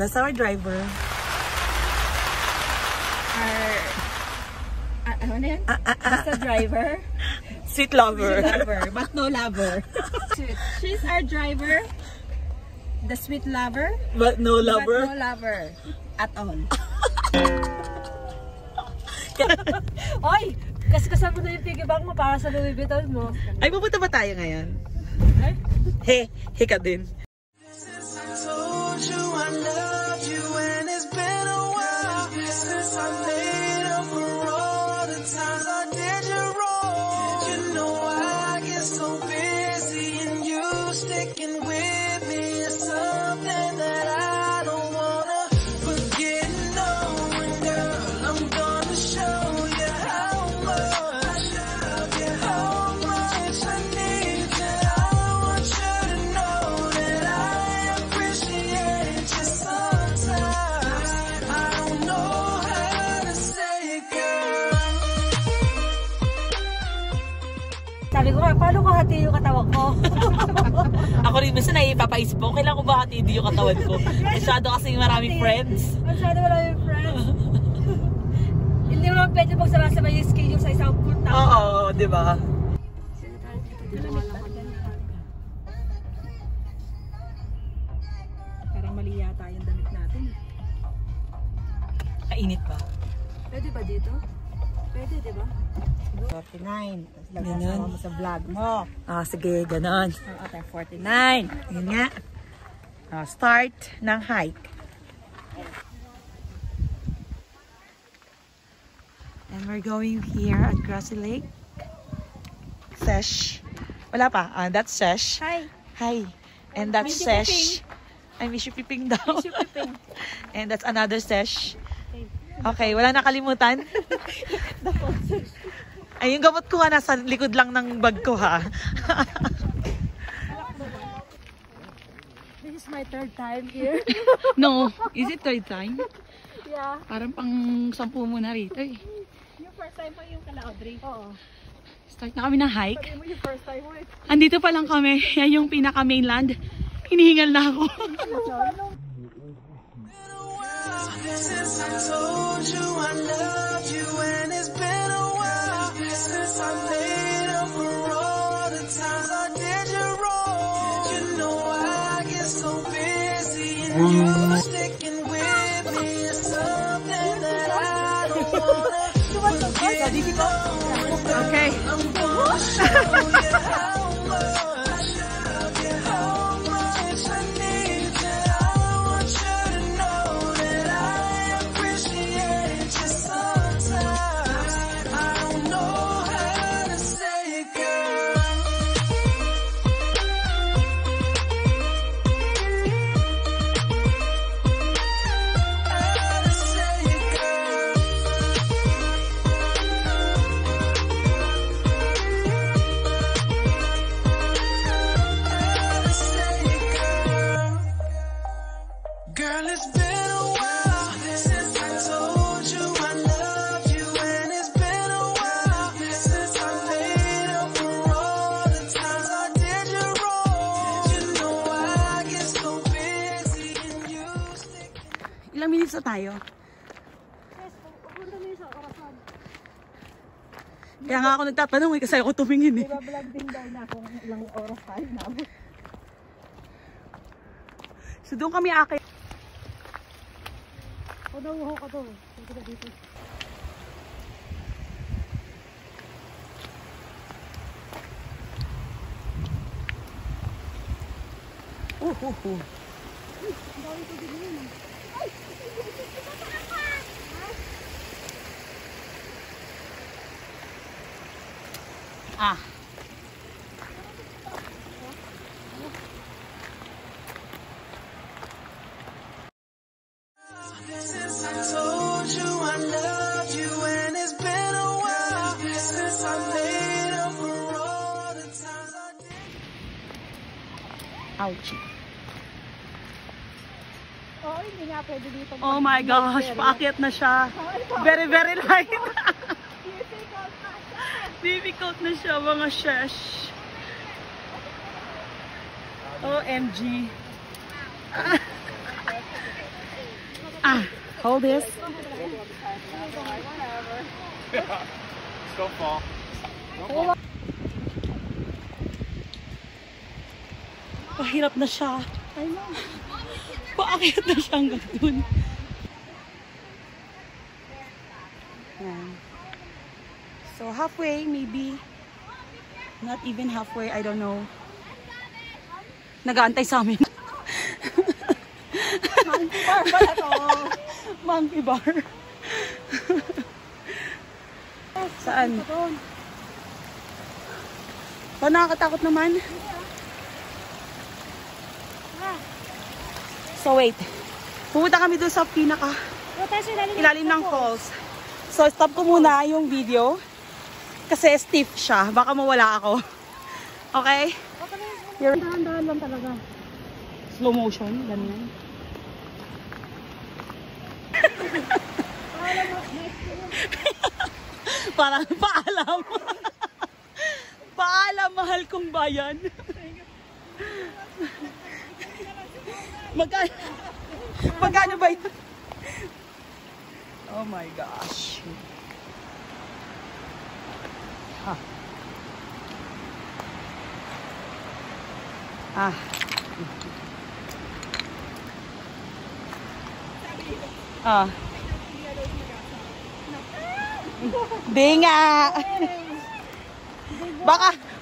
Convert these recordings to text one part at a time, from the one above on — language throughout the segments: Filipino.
That's our driver. Ano na yan? Basta driver. Sweet lover. Sweet lover, but no lover. She's our driver. The sweet lover. But no lover. But no lover. At all. Oy! Kasama na yung piggy bank mo para sa Louis Vuitton mo. Ay, pupunta ba tayo ngayon? He ka din. Sabi ko nga, paano ko hati yung katawan ko? Ako rin, minsan naipapaisip ko, kailan ko ba hati yung katawan ko? Masyado kasing maraming friends. Masyado maraming friends. Hindi mo pwede magsama-sama yung schedule sa isang full tao. Oo, di ba? Parang mali yata yung damit natin. Kainit ba? Pwede ba dito? Pwede, di ba? 49. Tapos lagyan mo sa vlog mo. Ah, sige, ganon. Okay, 49. Yun nga. Start ng hike. And we're going here at Grassy Lake. Sesh. Wala pa. That's Sesh. Hi. Hi. And that's Sesh. I miss you Piping daw. Miss you Piping. And that's another Sesh. Okay, wala nakalimutan. Ay, yung gamot ko nga nasa likod lang ng bag ko ha. This is my third time here. No, is it third time? Yeah. Parang pang 10 mo na rito eh. Yung first time pa yung kala Audrey. Oo. Start na kami ng hike. Sabi mo yung first time mo eh. Andito pa lang kami. Yan yung pinaka mainland. Hinihingal na ako. Since I told you I loved you and it's been a while since I made up for all the times I did you wrong. You know I get so busy and you sticking with me is something that I don't wanna forget. Okay. I'm gonna show you how much I love you, how much I need you. I want you to know that I appreciate you sometimes. I don't know how to say it, girl. How to say it, girl. How to say it, girl. Girl, it's been a while since I told you I loved you, and it's been a while since I made up for all the times I did you wrong. You know I get so busy and you stick. Ilang minutes na tayo? Kaya nga ako nagtatanong kasi ako tumingin eh. Iba-vlog din daw na kung ilang oras tayo na. So doon kami akit. O nauho ka to. Dito ka dito. Ah. Since I told you I loved you, and it's been a while since I made up for all the times I did. Ouchie. Oo, hindi nga pwede dito. Oh my gosh, paakyat na siya. Very, very light. Difficult na siya, mga shesh. OMG. Hold this. Go fall. Pahirap na siya. Paakyat na siya hanggang dun. Yan. So halfway, maybe. Not even halfway, I don't know. Nag-aantay sa amin. Monkey bar pala to. Monkey bar. Saan? Pa, nakakatakot naman. So wait. Pupunta kami doon sa pinaka ilalim ng falls. So stop ko muna yung video. Kasi stiff siya. Baka mawala ako. Okay? Dahan-dahan lang talaga. Slow motion. Ganyan. Parang paalam. Paalam, mahal kong bayan. Magkano ba yun? Oh my gosh. Di nga.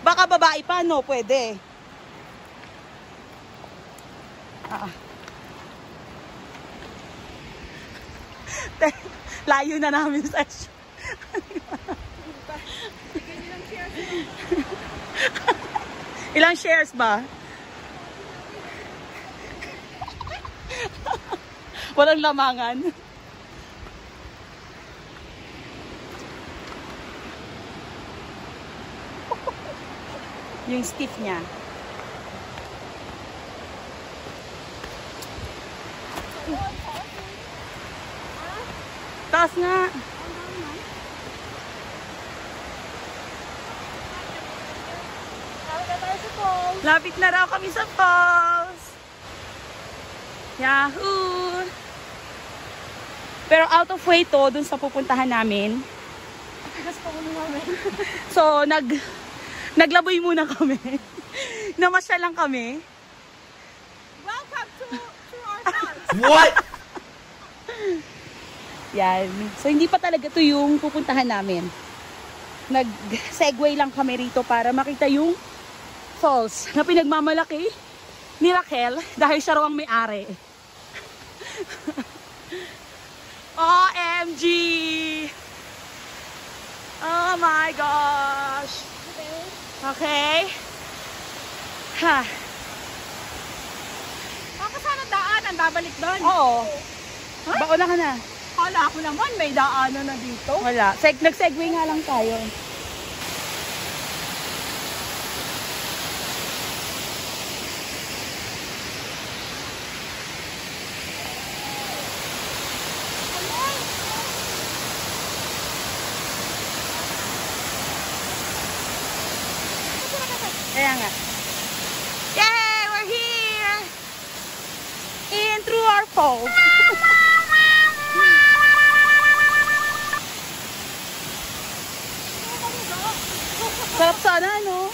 Baka babae pa, no? Pwede. Layo na namin sa Ilang shares ba? Walang lamangan. Yung stiff niya. Taas nga. Lapit na raw kami sa falls. Yahoo! Pero out of way to, dun sa pupuntahan namin. So, naglaboy muna kami. Namasya lang kami. Welcome to our house. What? Yan. So, hindi pa talaga to yung pupuntahan namin. Nag-segway lang kami rito para makita yung falls na pinagmamalaki ni Raquel dahil siya raw ang may-ari. OMG! Oh my gosh! Okay. Ha. Baka sana daanan, babalik doon. Oo. Baon na ka na. Kala ko naman may daanan na dito. Wala. Nag-segway nga lang tayo. Kaya nga. Yay! We're here! In through our falls. Sarap sana, no?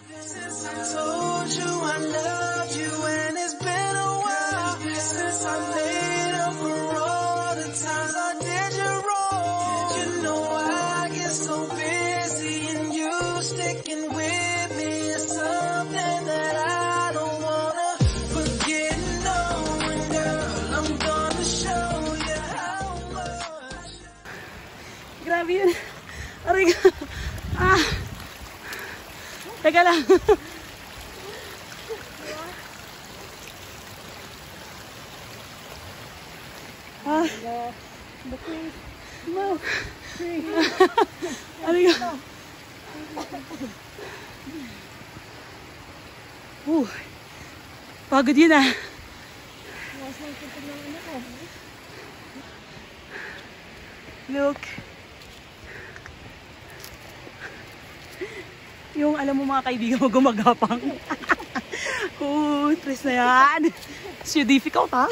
Since I told you I love you and it's been a while since I made up for all the times I did you wrong. You know I get so busy and you sticking with me is something that I don't wanna forget. No, and girl, I'm gonna show you how much. Grabe yun. Aray ka. Teka lang. No. Aray ka. Pagod yun ah. Look. Yung alam mo mga kaibigan mo gumagapang. Tres na yan. It's so difficult, ha?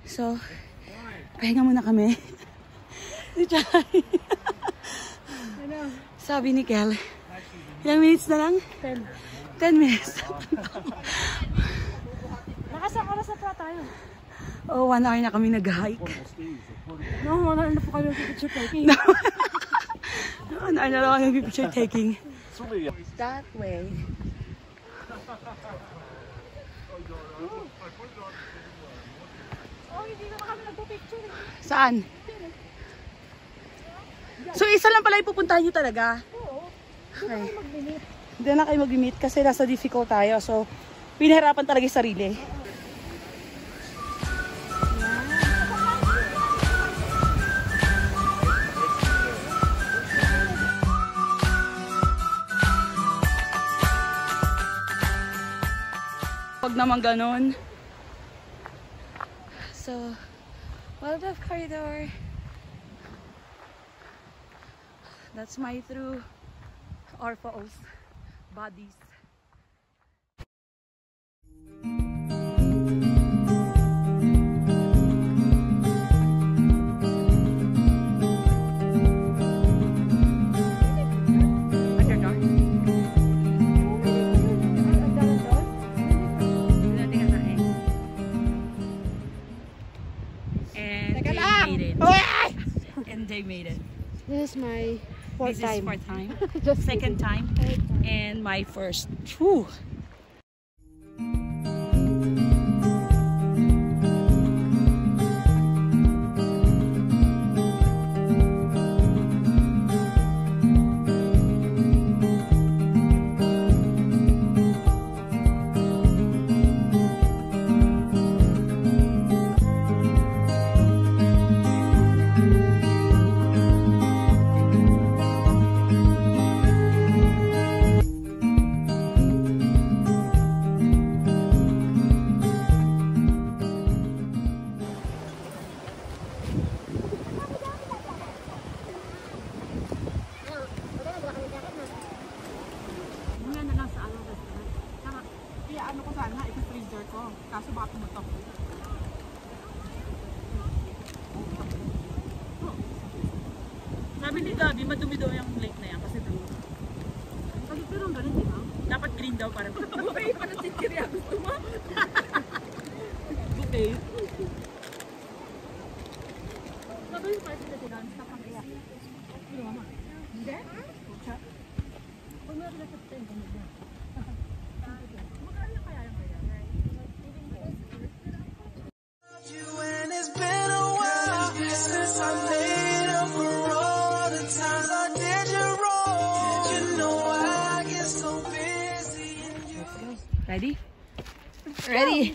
So, pahinga muna kami. Sabi ni Kel, ilang minutes na lang? 10 minutes. Nakasang oras na pa tayo. Oh, 1 hour na kami nag-hike. No, wala na po kayo picture taking. 1 hour na lang kami picture taking. That way. Oh, hindi na kami nagpo-picture. Saan? So, isa lang pala ipupuntahan nyo talaga? Oo. Okay. Hindi na kayo mag-meet kasi nasa difficult tayo. So, pinahirapan talaga yung sarili. Pag naman ganun. So, wildlife corridor. That's my through Orphaos bodies. And they made it. This is my fourth time. This is fourth time. Second time. And my first. Whew. Ano ko sana, ipin-freezer ko. Kaso baka tumutok. Sabi ni Gabi, madumi daw yung lake na yan kasi blue. Kasi pero ang ganun, di ba? Dapat green daw para Okay, parang sikirya. Gusto mo? okay. Sabi yung party na sila, sa pang-iya. Hindi? Kung meron na sa tent, ano ba? Ready? Ready.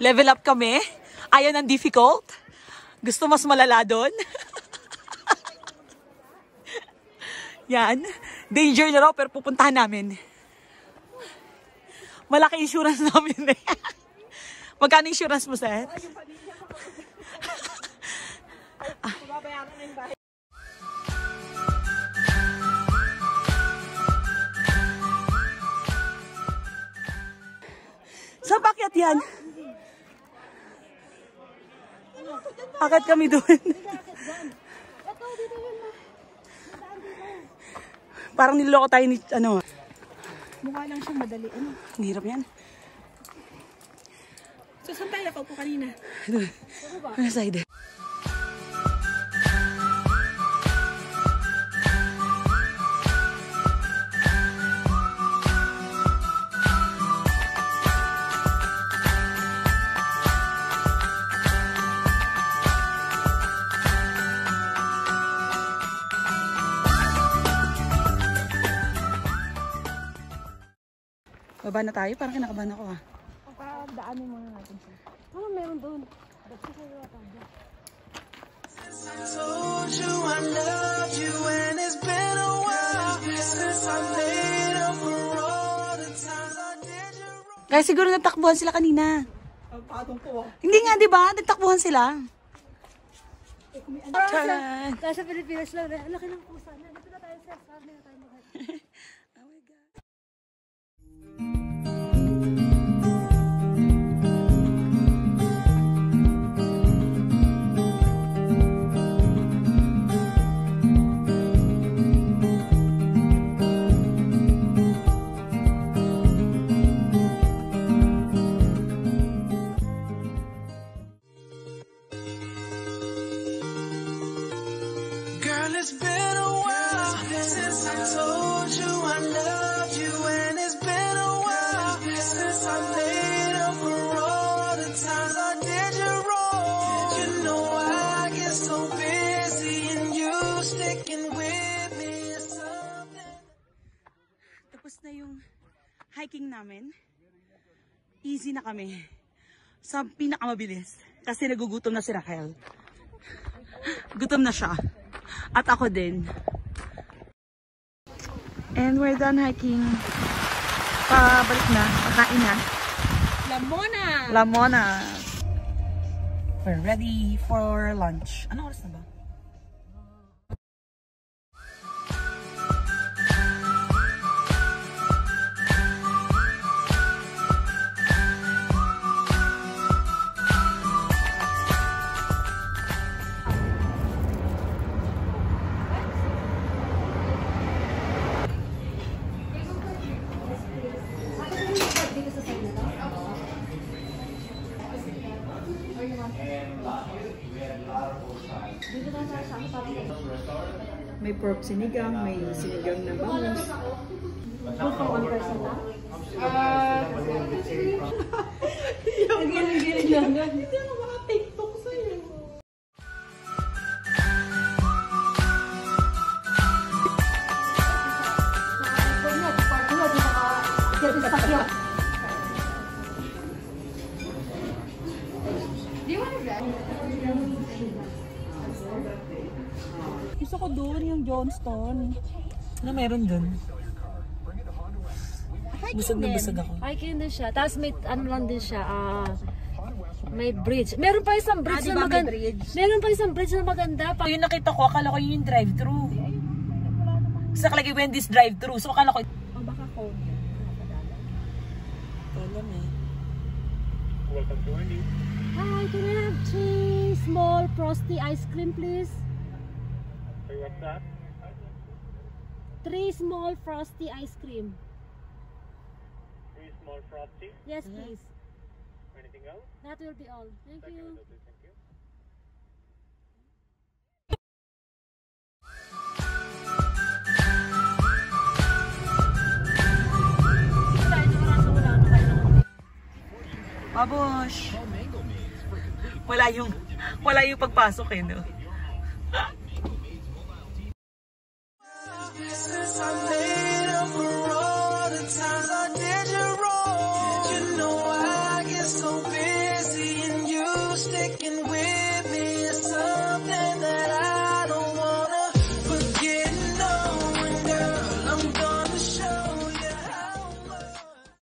Level up kami. Ayaw ng difficult. Gusto mas malala doon. Yan. Danger na raw pero pupuntahan namin. Malaki insurance namin eh. Magkano insurance mo, Seth? Sa pakyat yan? Akit kami doon. Parang niloloko tayo ni ano. Mukha lang siyang madali. Ano? Ang hirap yan. So, saan tayo nakaupo kanina? Doon. Ano side? Baba na tayo, parang kinakabahan ako ah. Daanin muna natin siya. Ano meron doon? Ba't siya kayo tayo? Told you I loved you and it's been a while since I made up for all the times I did you wrong. Guys, siguro nagtakbuhan sila kanina. Hindi nga, di ba? Nagtakbuhan sila. Taran! Nasa Pilipinas lang. Ang laki ng pusa. Dito na tayo sa farm na tayo mag Oh my God. Girl, it's been a while since I told you I loved you, and it's been a while since I made up for all the times I did you wrong. You know I get so busy, and you sticking with me is something. Tapos na yung hiking namin. Easy na kami. Sa pinakamabilis. Kasi nagugutom na si Raquel. Gutom na siya. At ako din. And we're done hiking. Pabalik na. Pakain na. Lamona! Lamona. We're ready for lunch. Anong oras na ba? May pork sinigang, may sinigang na bangus. Giling lang yan. Hindi ako maka-tiktok sa'yo. Gusto ko doon yung Johnston. Ano meron dun? Busog na busog ako. Hiking din siya. Tapos may ano lang din siya. May bridge. Meron pa isang bridge na maganda. Meron pa isang bridge na maganda. Yung nakita ko, akala ko yun yung drive-thru. Sa nakalagay Wendy's drive-thru. So akala ko... Oh, baka ko. Alam eh. Welcome to Wendy's. Hi, can I have 3 small frosty ice cream, please? Hey, what's that? 3 small frosty ice cream. 3 small frosty. Yes, please. Anything else? That will be all. Thank you. Thank you. Babush! Wala yung pagpasok eh, no? Since I